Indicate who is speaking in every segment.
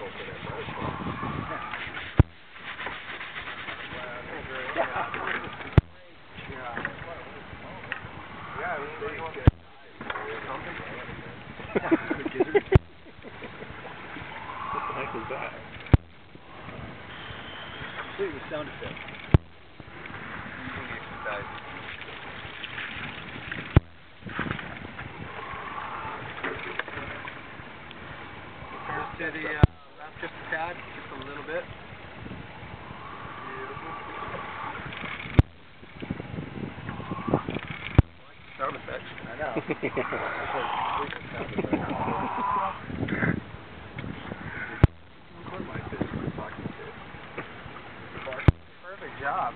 Speaker 1: What the heck was that?
Speaker 2: Complete with sound effects. To the left just a tad, just a little bit. Beautiful. Sound effects. I know. Perfect job.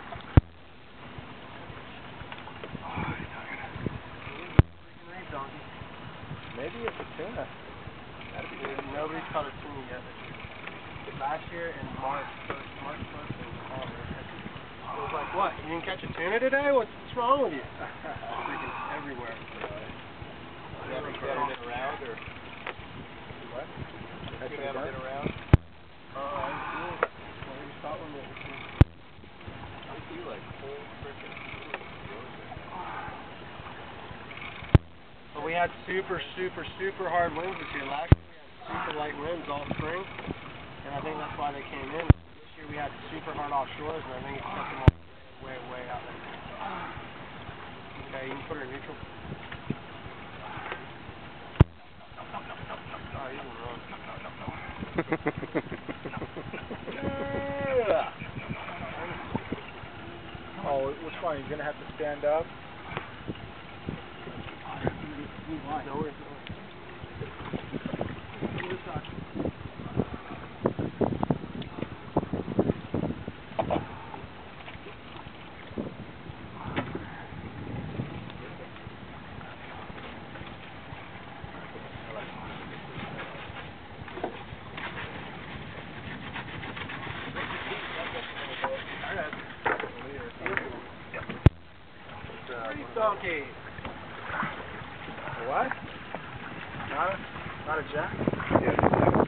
Speaker 2: Maybe it's a tuna. Nobody's caught a tuna yet. Last year in March 1st in Colorado, it was like, what? You didn't catch a tuna today? What's wrong with you? Freaking everywhere. You haven't been around, or what? You haven't been around? Oh, I did. Well, we saw one that I see like full freaking. But we had super hard winds this year. Last year we had super light winds all spring. And I think that's why they came in. This year we had super hard offshores, and I think it sent them all way out there. Okay, you can put her in neutral. Oh, you can run. Yeah. Oh, which one? You're going to have to stand up? No worries. Donkey. What? Not a jack? Yeah.